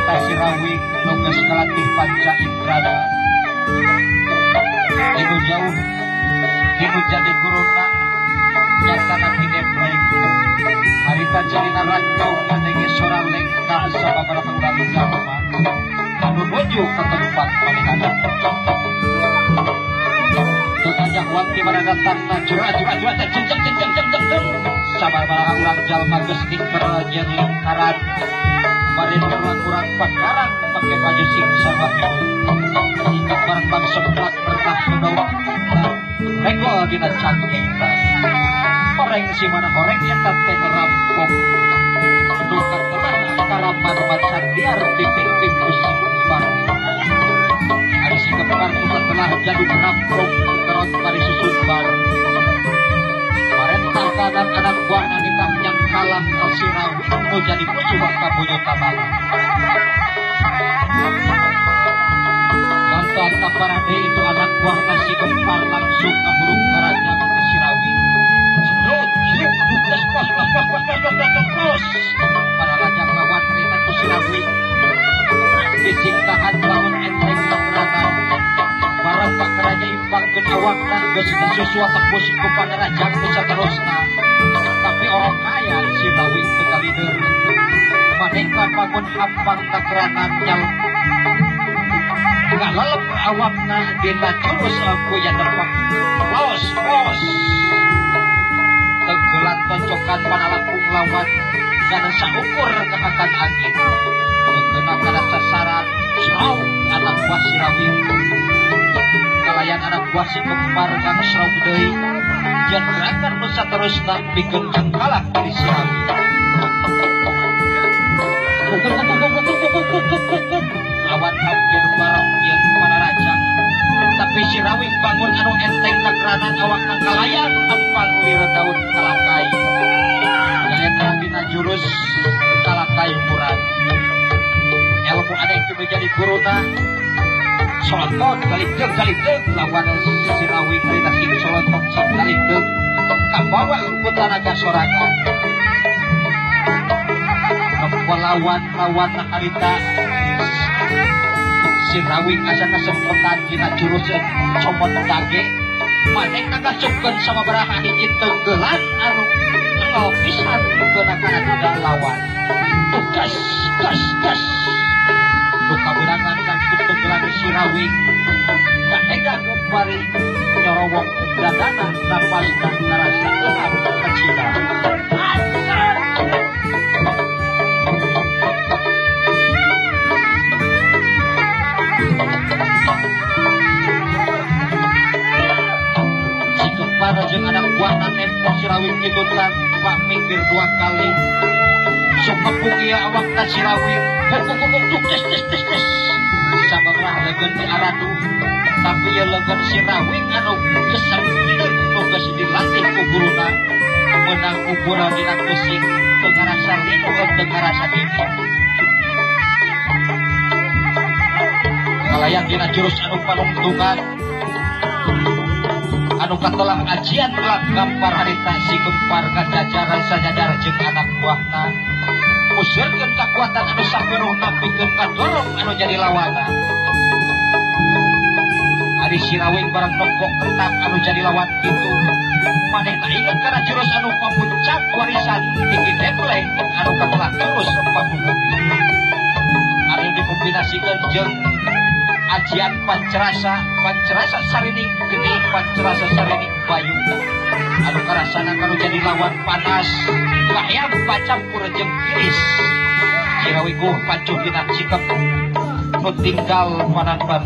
harita Sirawi nugas kalatih panca indrana ibu jauh ibu jadi guruna nyatana kinebleng harita jalina rantau ngadenge sorang lengkap sama barang jalma anu nuju ke tempat manehana tukajak wanti mana datang jura jeng sabar barang ulang jalma geus dikerejeun lingkaran bari kurang pakarang pake baju sing sarwa ikat barang bang seblak berkah hidau regol dina cangkeng horeng si mana horeng eta teh rampok duka telah kalaman macan biar diping pusing bar ari si kepar duka telah jadi rampok kerot bari susun bar marentah kadang anak buah nikah yang kalah Sirawi nu jadi pucu waktu punya tabala mantan kaparade itu anak buah nasi kempar langsung kaburuk kerajaan Sirawi sedot terus para raja lawan cerita ku Sirawi disingkahan bangun enteng keberatan para pak raja impang kenawakna geus disusuah tembus ku pada raja bisa terusna tapi orang kaya Sirawi tegalider manehna bangun hampang takeranan nyal gak lelep awakna dina jurus aku yang depak los tenggelan toncokan panalakung lawan dan saukur kehakan angin mengenang kana sasaran serau anak buah Sirawi kalayan anak buah si kempar kang serau deui jan gerakan nu saterusna pikeun jang kalah dari Sirawi lawan hampir bareng yang pada rajang tapi Sirawi bangun anu enteng nakranan awak kalayan ampal lira daun kalakai gaeta dina jurus kalakai murad ilmu ada itu menjadi guruna solotot kali deug lawan Sirawi kali tasik solotot kali deug kabawa ku tanaga sorangan lawan harita Sirawi asa kesempatan dina jurus comot dage maneh ngagacupkeun sama baraha hiji tenggelan anu tengol pisan keuna kana lawan gas duka berangan kan tenggelan Sirawi kaega kembali nyorowok dadana napasna ngarasa gelap kecila jeung anak buahna tempo Sirawi kitu tanpa mikir dua kali sok kepung ieu awakna Sirawi buk des sababaraha leugeun di aradu tapi ieu leugeun Sirawi anu gesang nu geus dilatih ku guruna meunang ukuran dina kesing teu ngarasa linu teu ngarasa dingin kalayan dina jurus anu panungtungan anu katelah ajian gelap gampar harita si gempar kajajaran sajajar jeung anak buahna usirkeun kakuatan anu sapenuhna pikeun kadorong anu jadi lawana ari Sirawi barang nembok kentak anu jadi lawan kitu manehna inget kana jurus anu pamuncak warisan tinggi depleng anu katelah terus pamuncak anu dikombinasikeun jeung ajian pancerasa sarining gede pancerasa sarining bayu anu karasana kanu jadi lawan panas hayam pacampur jeung iris Sirawi guh pacuh dina sikep nu tinggal pananpan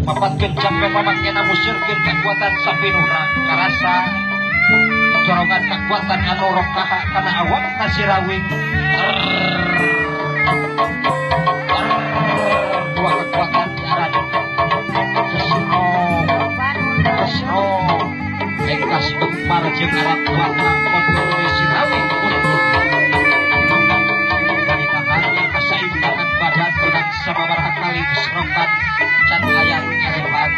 papatkeun jampe pamakna musirkeun kekuatan sapinuhna karasa corongan kekuatan anu rokaha kana awakna Sirawi dua kekuatan engkas gempar jeung anak buahna kontrol Sirawi panitahan yang kasaimbangan badan dengan sababaraha kali keserokan can layar elevan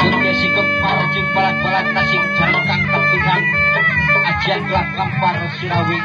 jeung si gempar jeung balak-balak tasing jarengkang tepungan ajian gelap gampar Sirawi